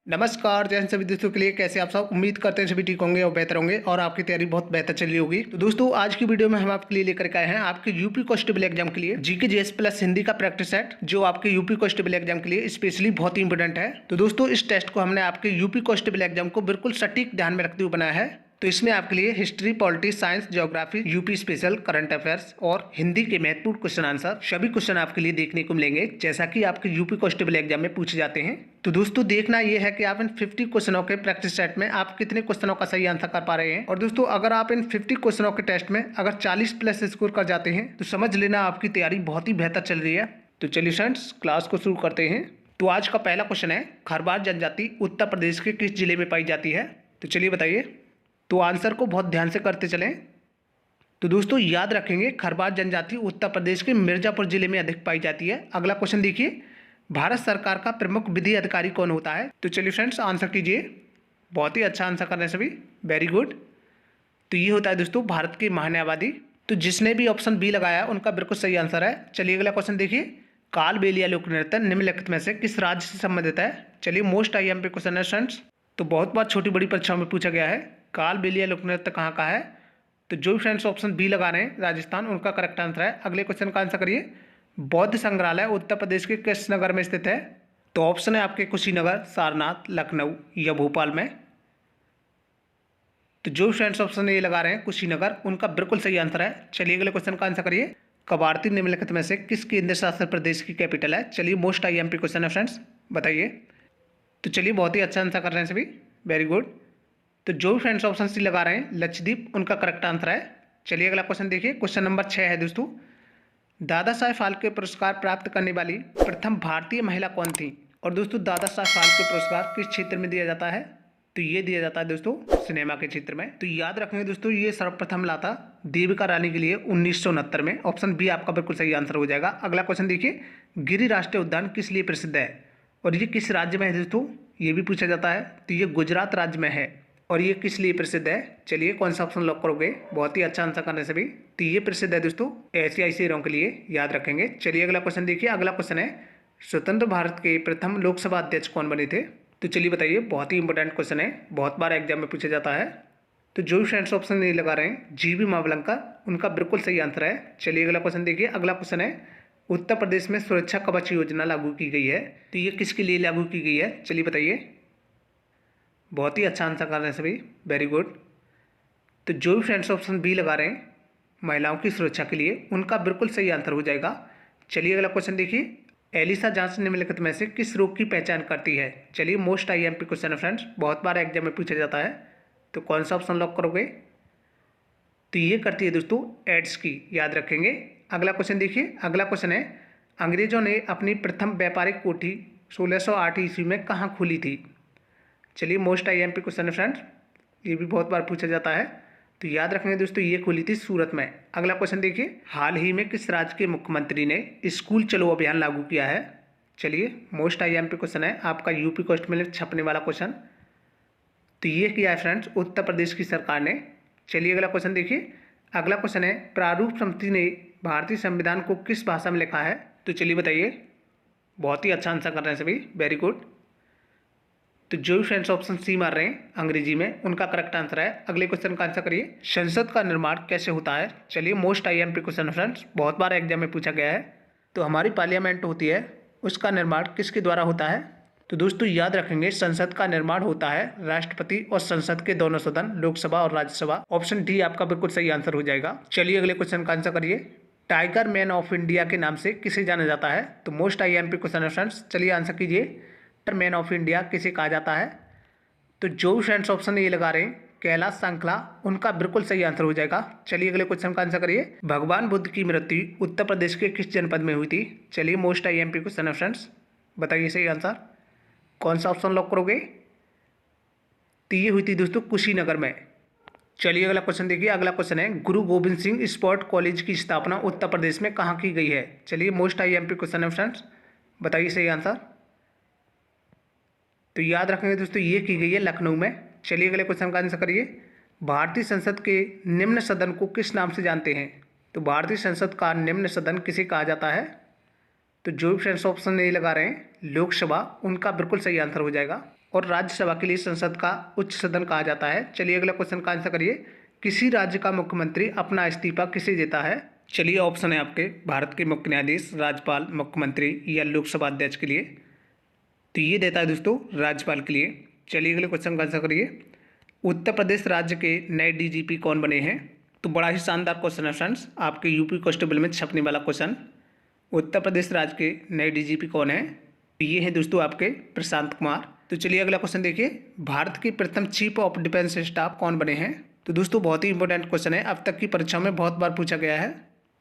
नमस्कार जय हिंद सभी दोस्तों के लिए। कैसे आप सब? उम्मीद करते हैं सभी ठीक होंगे और बेहतर होंगे और आपकी तैयारी बहुत बेहतर चल रही होगी। तो दोस्तों आज की वीडियो में हम आपके लिए लेकर के आए हैं आपके यूपी कांस्टेबल एग्जाम के लिए जीके जीएस प्लस हिंदी का प्रैक्टिस सेट, जो आपके यूपी कांस्टेबल एग्जाम के लिए स्पेशली बहुत ही इंपोर्टेंट है। तो दोस्तों इस टेस्ट को हमने आपके यूपी कांस्टेबल एग्जाम को बिल्कुल सटीक ध्यान में रखते हुए बनाया है। तो इसमें आपके लिए history, politics, science, geography, UP special, current affairs और हिंदी के महत्वपूर्ण क्वेश्चन आंसर सभी क्वेश्चन आपके लिए देखने को मिलेंगे, जैसा कि आपके यूपी कांस्टेबल एग्जाम में पूछे जाते हैं। तो दोस्तों देखना यह है कि आप इन 50 क्वेश्चनों के प्रैक्टिस सेट में आप कितने क्वेश्चनों का सही आंसर कर पा रहे हैं। और दोस्तों अगर आप इन 50 क्वेश्चनों के टेस्ट में अगर 40 प्लस स्कोर कर जाते हैं तो समझ लेना आपकी तैयारी बहुत ही बेहतर चल रही है। तो चलिए फ्रेंड्स क्लास को शुरू करते हैं। तो आज का पहला क्वेश्चन है, खरवार जनजाति उत्तर प्रदेश के किस जिले में पाई जाती है? तो चलिए बताइए। तो आंसर को बहुत ध्यान से करते चलें। तो दोस्तों याद रखेंगे, खरवार जनजाति उत्तर प्रदेश के मिर्जापुर जिले में अधिक पाई जाती है। अगला क्वेश्चन देखिए, भारत सरकार का प्रमुख विधि अधिकारी कौन होता है? तो चलिए फ्रेंड्स आंसर कीजिए। बहुत ही अच्छा आंसर कर रहे हैं सभी, वेरी गुड। तो ये होता है दोस्तों भारत के महान्यायवादी। तो जिसने भी ऑप्शन बी लगाया उनका बिल्कुल सही आंसर है। चलिए अगला क्वेश्चन देखिए, कालबेलिया लोक नृत्य निम्नलिखित में से किस राज्य से संबंधित है? चलिए मोस्ट आईएमपी क्वेश्चन है फ्रेंड्स, तो बहुत बार छोटी बड़ी परीक्षाओं में पूछा गया है। कालबेलिया लोक नृत्य कहाँ का है? तो जो भी फ्रेंड्स ऑप्शन बी लगा रहे हैं राजस्थान, उनका करेक्ट आंसर है। अगले क्वेश्चन का आंसर करिए, बौद्ध संग्रहालय उत्तर प्रदेश के किस नगर में स्थित है? तो ऑप्शन है आपके कुशीनगर, सारनाथ, लखनऊ या भोपाल में। तो जो फ्रेंड्स ऑप्शन ये लगा रहे हैं कुशीनगर, उनका बिल्कुल सही आंसर है। चलिए अगले क्वेश्चन का आंसर करिए, कवारती निम्नलिखित में से किस केंद्र शासित प्रदेश की कैपिटल है? चलिए मोस्ट आईएमपी क्वेश्चन है फ्रेंड्स, बताइए। तो चलिए बहुत ही अच्छा आंसर कर रहे हैं सभी, वेरी गुड। तो जो भी फ्रेंड्स ऑप्शन सी लगा रहे हैं लक्षद्वीप, उनका करेक्ट आंसर है। चलिए अगला क्वेश्चन देखिए, क्वेश्चन नंबर 6 है दोस्तों, दादा साहेब फाल्के पुरस्कार प्राप्त करने वाली प्रथम भारतीय महिला कौन थी? और दोस्तों दादा साहेब फाल्के पुरस्कार किस क्षेत्र में दिया जाता है? तो ये दिया जाता है दोस्तों सिनेमा के क्षेत्र में। तो याद रखेंगे दोस्तों, ये सर्वप्रथम लाता देविका रानी के लिए 1969 में। ऑप्शन बी आपका बिल्कुल सही आंसर हो जाएगा। अगला क्वेश्चन देखिए, गिरि राष्ट्रीय उद्यान किस लिए प्रसिद्ध है और ये किस राज्य में है दोस्तों? ये भी पूछा जाता है। तो ये गुजरात राज्य में है और ये किस लिए प्रसिद्ध है? चलिए कौन सा ऑप्शन लॉक करोगे? बहुत ही अच्छा आंसर करने से भी। तो ये प्रसिद्ध है दोस्तों एशियाई शेरों के लिए, याद रखेंगे। चलिए अगला क्वेश्चन देखिए। अगला क्वेश्चन है, स्वतंत्र भारत के प्रथम लोकसभा अध्यक्ष कौन बने थे? तो चलिए बताइए, बहुत ही इंपॉर्टेंट क्वेश्चन है, बहुत बार एग्जाम में पूछा जाता है। तो जो भी फ्रेंड्स ऑप्शन नहीं लगा रहे हैं जीवी मावलंकर, उनका बिल्कुल सही आंसर है। चलिए अगला क्वेश्चन देखिए। अगला क्वेश्चन है, उत्तर प्रदेश में सुरक्षा कवच योजना लागू की गई है, तो ये किसके लिए लागू की गई है? चलिए बताइए। बहुत ही अच्छा आंसर कर रहे हैं सभी, वेरी गुड। तो जो भी फ्रेंड्स ऑप्शन बी लगा रहे हैं महिलाओं की सुरक्षा के लिए, उनका बिल्कुल सही आंसर हो जाएगा। चलिए अगला क्वेश्चन देखिए, एलिसा जांच निम्नलिखित में से किस रोग की पहचान करती है? चलिए मोस्ट आईएमपी क्वेश्चन है फ्रेंड्स, बहुत बार एग्जाम में पूछा जाता है। तो कौन सा ऑप्शन लॉक करोगे? तो ये करती है दोस्तों एड्स की, याद रखेंगे। अगला क्वेश्चन देखिए। अगला क्वेश्चन है, अंग्रेजों ने अपनी प्रथम व्यापारिक कोठी 1608 ईस्वी में कहाँ खोली थी? चलिए मोस्ट आईएमपी क्वेश्चन है फ्रेंड्स, ये भी बहुत बार पूछा जाता है। तो याद रखेंगे दोस्तों, ये खुली थी सूरत में। अगला क्वेश्चन देखिए, हाल ही में किस राज्य के मुख्यमंत्री ने स्कूल चलो अभियान लागू किया है? चलिए मोस्ट आईएमपी क्वेश्चन है, आपका यूपी कास्ट में छपने वाला क्वेश्चन। तो ये किया है फ्रेंड्स उत्तर प्रदेश की सरकार ने। चलिए अगला क्वेश्चन देखिए। अगला क्वेश्चन है, प्रारूप समिति ने भारतीय संविधान को किस भाषा में लिखा है? तो चलिए बताइए। बहुत ही अच्छा आंसर कर रहे हैं सभी, वेरी गुड। तो जो भी फ्रेंड्स ऑप्शन सी मार रहे हैं अंग्रेजी में, उनका करेक्ट आंसर है। अगले क्वेश्चन का आंसर करिए, संसद का निर्माण कैसे होता है? चलिए मोस्ट आईएमपी क्वेश्चन फ्रेंड्स, बहुत बार एग्जाम में पूछा गया है। तो हमारी पार्लियामेंट होती है, उसका निर्माण किसके द्वारा होता है? तो दोस्तों याद रखेंगे, संसद का निर्माण होता है राष्ट्रपति और संसद के दोनों सदन, लोकसभा और राज्यसभा। ऑप्शन डी आपका बिल्कुल सही आंसर हो जाएगा। चलिए अगले क्वेश्चन का आंसर करिए, टाइगर मैन ऑफ इंडिया के नाम से किसे जाना जाता है? तो मोस्ट आईएमपी क्वेश्चन है फ्रेंड्स, चलिए आंसर कीजिए। मैन ऑफ इंडिया किसे कहा जाता है? तो जो भी फ्रेंड्स ऑप्शन ये लगा रहे हैं कैलाश सांखला, उनका बिल्कुल सही आंसर हो जाएगा। चलिए अगले क्वेश्चन का आंसर करिए, भगवान बुद्ध की मृत्यु उत्तर प्रदेश के किस जनपद में हुई थी? चलिए मोस्ट आईएमपी क्वेश्चन है फ्रेंड्स, बताइए सही आंसर। कौन सा ऑप्शन लॉक करोगे? तो ये हुई थी दोस्तों कुशीनगर में। चलिए अगला क्वेश्चन देखिए। अगला क्वेश्चन है, गुरु गोविंद सिंह स्पोर्ट कॉलेज की स्थापना उत्तर प्रदेश में कहाँ की गई है? चलिए मोस्ट आईएमपी क्वेश्चन है फ्रेंड्स, बताइए सही आंसर। तो याद रखेंगे दोस्तों, ये की गई है लखनऊ में। चलिए अगले क्वेश्चन का आंसर करिए, भारतीय संसद के निम्न सदन को किस नाम से जानते हैं? तो भारतीय संसद का निम्न सदन किसे कहा जाता है? तो जो भी फ्रेंड्स ऑप्शन नहीं लगा रहे हैं लोकसभा, उनका बिल्कुल सही आंसर हो जाएगा। और राज्यसभा के लिए संसद का उच्च सदन कहा जाता है। चलिए अगला क्वेश्चन का आंसर करिए। किसी राज्य का मुख्यमंत्री अपना इस्तीफा किसे देता है? चलिए ऑप्शन है आपके भारत के मुख्य न्यायाधीश, राज्यपाल, मुख्यमंत्री या लोकसभा अध्यक्ष के लिए। तो ये देता है दोस्तों राज्यपाल के लिए। चलिए अगले क्वेश्चन का आंसर करिए। उत्तर प्रदेश राज्य के नए डीजीपी कौन बने हैं? तो बड़ा ही शानदार क्वेश्चन है फ्रेंड्स, आपके यूपी कांस्टेबल में छपने वाला क्वेश्चन। उत्तर प्रदेश राज्य के नए डीजीपी कौन है? तो ये हैं दोस्तों आपके प्रशांत कुमार। तो चलिए अगला क्वेश्चन देखिए। भारत के प्रथम चीफ ऑफ डिफेंस स्टाफ कौन बने हैं? तो दोस्तों बहुत ही इंपॉर्टेंट क्वेश्चन है, अब तक की परीक्षा में बहुत बार पूछा गया है।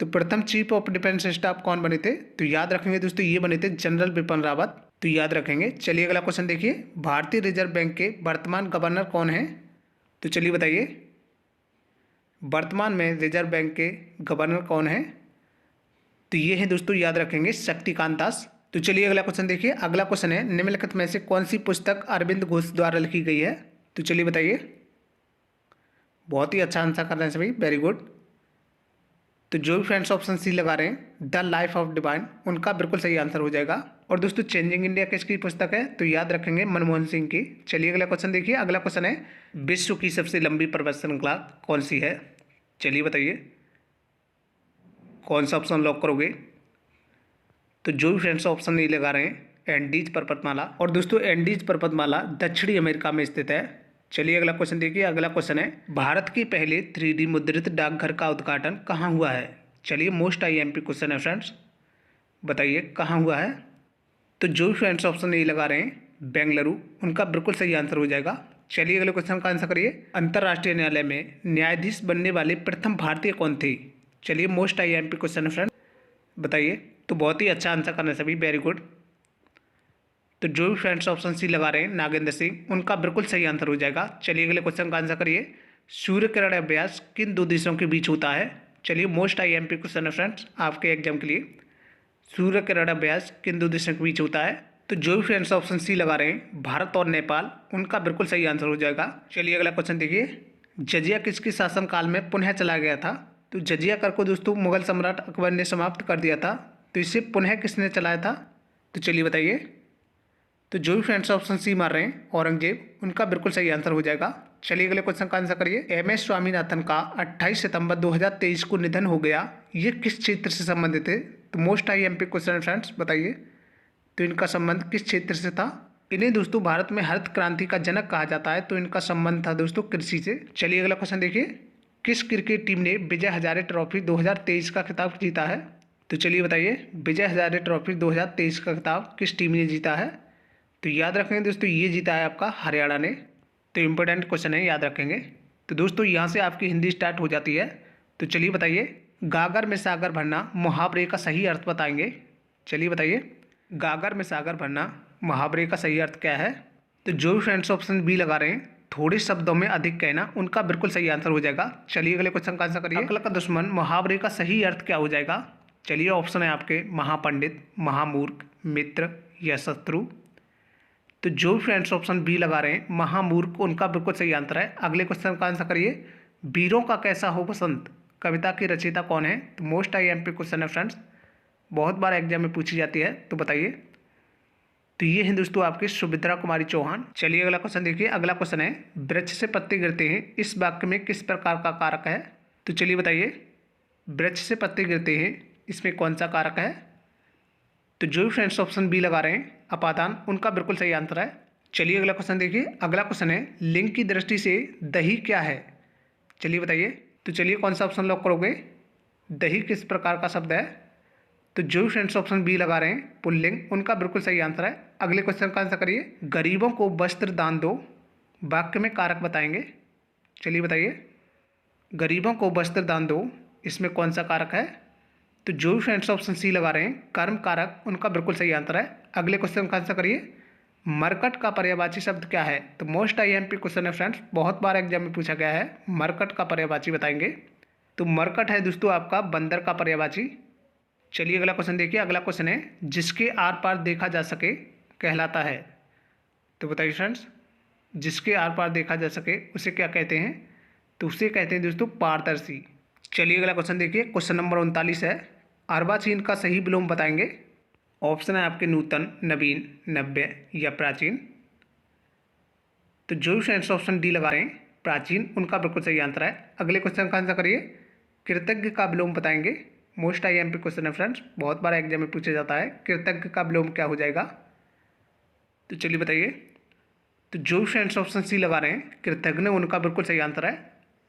तो प्रथम चीफ ऑफ डिफेंस स्टाफ कौन बने थे? तो याद रखेंगे दोस्तों, ये बने थे जनरल बिपिन रावत। तो याद रखेंगे। चलिए अगला क्वेश्चन देखिए। भारतीय रिजर्व बैंक के वर्तमान गवर्नर कौन है? तो चलिए बताइए, वर्तमान में रिजर्व बैंक के गवर्नर कौन है? तो ये है दोस्तों, याद रखेंगे, शक्तिकांत दास। तो चलिए अगला क्वेश्चन देखिए। अगला क्वेश्चन है, निम्नलिखित में से कौन सी पुस्तक अरविंद घोष द्वारा लिखी गई है? तो चलिए बताइए। बहुत ही अच्छा आंसर कर रहे हैं सभी, वेरी गुड। तो जो भी फ्रेंड्स ऑप्शन सी लगा रहे हैं द लाइफ ऑफ डिवाइन, उनका बिल्कुल सही आंसर हो जाएगा। और दोस्तों चेंजिंग इंडिया किसकी पुस्तक है? तो याद रखेंगे मनमोहन सिंह की। चलिए अगला क्वेश्चन देखिए। अगला क्वेश्चन है, विश्व की सबसे लंबी पर्वत श्रृंखला कौन सी है? चलिए बताइए, कौन सा ऑप्शन लॉक करोगे? तो जो भी फ्रेंड्स ऑप्शन नहीं लगा रहे हैं एंडीज पर्वतमाला। और दोस्तों एंडीज पर्वतमाला दक्षिणी अमेरिका में स्थित है। चलिए अगला क्वेश्चन देखिए। अगला क्वेश्चन है, भारत के पहले 3D मुद्रित डाकघर का उद्घाटन कहाँ हुआ है? चलिए मोस्ट आईएमपी क्वेश्चन है फ्रेंड्स, बताइए कहाँ हुआ है? तो जो भी फ्रेंड्स ऑप्शन नहीं लगा रहे हैं बेंगलुरु, उनका बिल्कुल सही आंसर हो जाएगा। चलिए अगले क्वेश्चन का आंसर करिए। अंतर्राष्ट्रीय न्यायालय में न्यायाधीश बनने वाले प्रथम भारतीय कौन थे? चलिए मोस्ट आईएमपी क्वेश्चन है फ्रेंड्स, बताइए। तो बहुत ही अच्छा आंसर करना सभी, वेरी गुड। तो जो भी फ्रेंड्स ऑप्शन सी लगा रहे हैं नागेंद्र सिंह, उनका बिल्कुल सही आंसर हो जाएगा। चलिए अगले क्वेश्चन का आंसर करिए। सूर्य किरण अभ्यास किन दो देशों के बीच होता है? चलिए मोस्ट आईएमपी क्वेश्चन है फ्रेंड्स आपके एग्जाम के लिए। सूर्य किरण अभ्यास किन दो देशों के बीच होता है? तो जो भी फ्रेंड्स ऑप्शन सी लगा रहे हैं भारत और नेपाल, उनका बिल्कुल सही आंसर हो जाएगा। चलिए अगला क्वेश्चन देखिए। जजिया किसके शासनकाल में पुनः चला गया था? तो जजिया कर को दोस्तों मुगल सम्राट अकबर ने समाप्त कर दिया था, तो इसे पुनः किसने चलाया था? तो चलिए बताइए। तो जो भी फ्रेंड्स ऑप्शन सी मार रहे हैं औरंगजेब, उनका बिल्कुल सही आंसर हो जाएगा। चलिए अगले क्वेश्चन का आंसर करिए। MS स्वामीनाथन का 28 सितंबर 2023 को निधन हो गया, ये किस क्षेत्र से संबंधित है? तो मोस्ट आईएमपी क्वेश्चन फ्रेंड्स, बताइए। तो इनका संबंध किस क्षेत्र से था? इन्हें दोस्तों भारत में हरित क्रांति का जनक कहा जाता है, तो इनका संबंध था दोस्तों कृषि से। चलिए अगला क्वेश्चन देखिए। किस क्रिकेट टीम ने विजय हजारे ट्रॉफी 2023 का खिताब जीता है? तो चलिए बताइए, विजय हजारे ट्रॉफी 2023 का खिताब किस टीम ने जीता है? तो याद रखेंगे दोस्तों, ये जीता है आपका हरियाणा ने। तो इम्पोर्टेंट क्वेश्चन है, याद रखेंगे। तो दोस्तों यहाँ से आपकी हिंदी स्टार्ट हो जाती है। तो चलिए बताइए, गागर में सागर भरना मुहावरे का सही अर्थ बताएंगे। चलिए बताइए, गागर में सागर भरना मुहावरे का सही अर्थ क्या है? तो जो भी फ्रेंड्स ऑप्शन बी लगा रहे हैं थोड़े शब्दों में अधिक कहना, उनका बिल्कुल सही आंसर हो जाएगा। चलिए अगले क्वेश्चन का आंसर करिए। अकल का दुश्मन मुहावरे का सही अर्थ क्या हो जाएगा? चलिए ऑप्शन है आपके महापंडित, महामूर्ख, मित्र या शत्रु। तो जो भी फ्रेंड्स ऑप्शन बी लगा रहे हैं महामूर्ख, उनका बिल्कुल सही आंसर है। अगले क्वेश्चन का आंसर करिए। वीरों का कैसा हो बसंत कविता की रचयिता कौन है? तो मोस्ट आईएमपी क्वेश्चन है फ्रेंड्स, बहुत बार एग्जाम में पूछी जाती है, तो बताइए। तो ये हैं दोस्तों आपके सुभद्रा कुमारी चौहान। चलिए अगला क्वेश्चन देखिए। अगला क्वेश्चन है, वृक्ष से पत्ते गिरते हैं, इस वाक्य में किस प्रकार का कारक है? तो चलिए बताइए, वृक्ष से पत्ते गिरते हैं, इसमें कौन सा कारक है? तो जो भी फ्रेंड्स ऑप्शन बी लगा रहे हैं अपादान, उनका बिल्कुल सही आंसर है। चलिए अगला क्वेश्चन देखिए। अगला क्वेश्चन है, लिंग की दृष्टि से दही क्या है? चलिए बताइए। तो चलिए कौन सा ऑप्शन लॉक करोगे? दही किस प्रकार का शब्द है? तो जो भी फ्रेंड्स ऑप्शन बी लगा रहे हैं पुल्लिंग, उनका बिल्कुल सही आंसर है। अगले क्वेश्चन का आंसर करिए। गरीबों को वस्त्र दान दो, वाक्य में कारक बताएंगे। चलिए बताइए, गरीबों को वस्त्र दान दो, इसमें कौन सा कारक है? तो जो भी फ्रेंड्स ऑप्शन सी लगा रहे हैं कर्म कारक, उनका बिल्कुल सही आंसर है। अगले क्वेश्चन का आंसर करिए। मरकट का पर्यायवाची शब्द क्या है? तो मोस्ट आईएमपी क्वेश्चन है फ्रेंड्स, बहुत बार एग्जाम में पूछा गया है। मरकट का पर्यायवाची बताएंगे। तो मरकट है दोस्तों आपका बंदर का पर्यायवाची। चलिए अगला क्वेश्चन देखिए। अगला क्वेश्चन है, जिसके आर पार देखा जा सके कहलाता है। तो बताइए फ्रेंड्स, जिसके आर पार देखा जा सके उसे क्या कहते हैं? तो उसे कहते हैं दोस्तों पारदर्शी। चलिए अगला क्वेश्चन देखिए। क्वेश्चन नंबर 39 है, अर्वाचीन का सही विलोम बताएंगे। ऑप्शन है आपके नूतन, नवीन, नव्य या प्राचीन। तो जो भी फ्रेंड्स ऑप्शन डी लगा रहे हैं प्राचीन, उनका बिल्कुल सही आंसर है। अगले क्वेश्चन का आंसर करिए। कृतज्ञ का विलोम बताएंगे। मोस्ट आईएमपी क्वेश्चन है फ्रेंड्स, बहुत बार एग्जाम में पूछा जाता है। कृतज्ञ का विलोम क्या हो जाएगा? तो चलिए बताइए। तो जो भी फ्रेंड्स ऑप्शन सी लगा रहे हैं कृतज्ञ, उनका बिल्कुल सही आंसर है।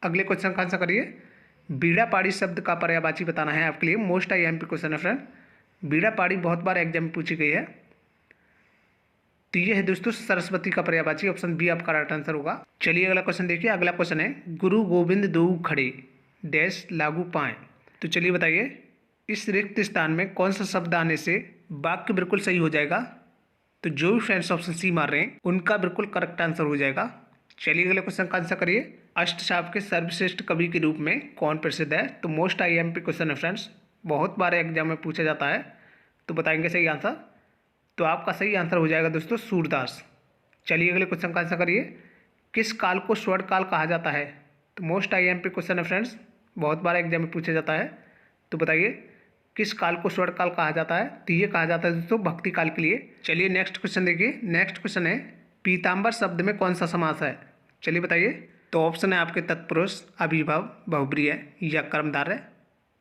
अगले क्वेश्चन का आंसर करिए। बीड़ा पाड़ी शब्द का पर्यायवाची बताना है आपके लिए। मोस्ट आईएमपी क्वेश्चन है फ्रेंड। बीड़ा पाड़ी बहुत बार एग्जाम में पूछी गई है। तो ये है दोस्तों सरस्वती का पर्यायवाची। ऑप्शन बी आपका राइट आंसर होगा। चलिए अगला क्वेश्चन देखिए। अगला क्वेश्चन है गुरु गोविंद दो खड़े डैश लागू पाएं। तो चलिए बताइए इस रिक्त स्थान में कौन सा शब्द आने से वाक्य बिल्कुल सही हो जाएगा? तो जो भी फ्रेंड्स ऑप्शन सी मार रहे हैं उनका बिल्कुल करेक्ट आंसर हो जाएगा। चलिए अगले क्वेश्चन का आंसर करिए। अष्टशाप के सर्वश्रेष्ठ कवि के रूप में कौन प्रसिद्ध है? तो मोस्ट आईएमपी क्वेश्चन है फ्रेंड्स, बहुत बार एग्जाम में पूछा जाता है। तो बताएंगे सही आंसर। तो आपका सही आंसर हो जाएगा दोस्तों सूरदास। चलिए अगले क्वेश्चन का आंसर करिए। किस काल को स्वर्ण काल कहा जाता है? तो मोस्ट आईएमपी क्वेश्चन है फ्रेंड्स, बहुत बार एग्जाम में पूछा जाता है। तो बताइए किस काल को स्वर्ण काल कहा जाता है? तो ये कहा जाता है दोस्तों भक्ति काल के लिए। चलिए नेक्स्ट क्वेश्चन देखिए। नेक्स्ट क्वेश्चन है पीताम्बर शब्द में कौन सा समास है? चलिए बताइए। तो ऑप्शन है आपके तत्पुरुष, अभिभव, बहुब्रीहि या कर्मधारय।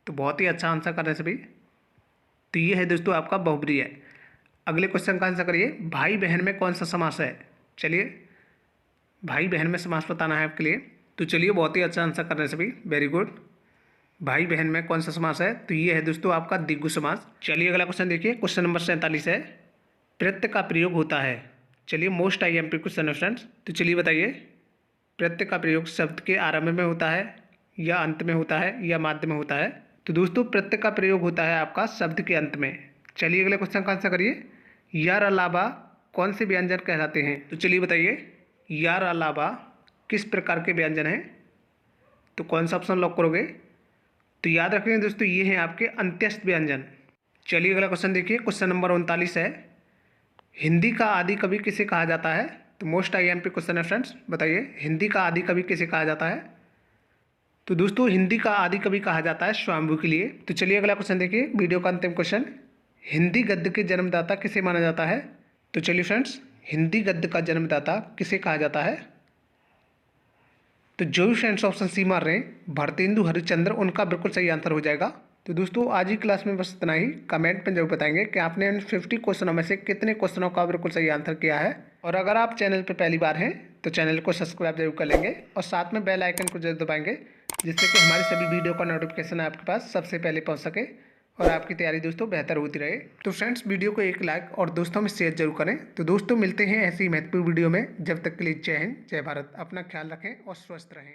तो बहुत ही अच्छा आंसर कर रहे हैं सभी। तो ये है दोस्तों आपका बहुब्रीहि। अगले क्वेश्चन का आंसर करिए। भाई बहन में कौन सा समास है? चलिए भाई बहन में समास बताना है आपके लिए। तो चलिए बहुत ही अच्छा आंसर कर रहे हैं सभी, वेरी गुड। भाई बहन में कौन सा समास है? तो ये है दोस्तों आपका द्विगु समास। चलिए अगला क्वेश्चन देखिए। क्वेश्चन नंबर 47 है प्रत्यय का प्रयोग होता है। चलिए मोस्ट आईएमपी क्वेश्चन है फ्रेंड्स। तो चलिए बताइए प्रत्यय का प्रयोग शब्द के आरंभ में होता है या अंत में होता है या माध्य में होता है? तो दोस्तों प्रत्यय का प्रयोग होता है आपका शब्द के अंत में। चलिए अगले क्वेश्चन का आंसर करिए। यार अलावा कौन से व्यंजन कहलाते हैं? तो चलिए बताइए यार अलावा किस प्रकार के व्यंजन हैं? तो कौन सा ऑप्शन लॉक करोगे? तो याद रखेंगे दोस्तों ये हैं आपके अंत्यस्थ व्यंजन। चलिए अगला क्वेश्चन देखिए। क्वेश्चन नंबर 39 है हिंदी का आदि कवि किसे कहा जाता है? तो मोस्ट आईएमपी क्वेश्चन है फ्रेंड्स, बताइए हिंदी का आदि कवि किसे कहा जाता है? तो दोस्तों हिंदी का आदि कवि कहा जाता है स्वायंभू के लिए। तो चलिए अगला क्वेश्चन देखिए, वीडियो का अंतिम क्वेश्चन। हिंदी गद्य के जन्मदाता किसे माना जाता है? तो चलिए फ्रेंड्स हिंदी गद्य का जन्मदाता किसे कहा जाता है? तो जो भी फ्रेंड्स ऑप्शन सी मार रहे हैं भारतेंदु हरिश्चंद्र, उनका बिल्कुल सही आंसर हो जाएगा। तो दोस्तों आज ही क्लास में बस इतना ही। कमेंट में जरूर बताएंगे कि आपने इन 50 क्वेश्चनों में से कितने क्वेश्चनों का बिल्कुल सही आंसर किया है। और अगर आप चैनल पर पहली बार हैं तो चैनल को सब्सक्राइब जरूर कर लेंगे और साथ में बेल आइकन को जरूर दबाएंगे, जिससे कि हमारी सभी वीडियो का नोटिफिकेशन आपके पास सबसे पहले पहुँच सके और आपकी तैयारी दोस्तों बेहतर होती रहे। तो फ्रेंड्स वीडियो को एक लाइक और दोस्तों में शेयर जरूर करें। तो दोस्तों मिलते हैं ऐसी महत्वपूर्ण वीडियो में। जब तक के लिए जय हिंद, जय भारत। अपना ख्याल रखें और स्वस्थ रहें।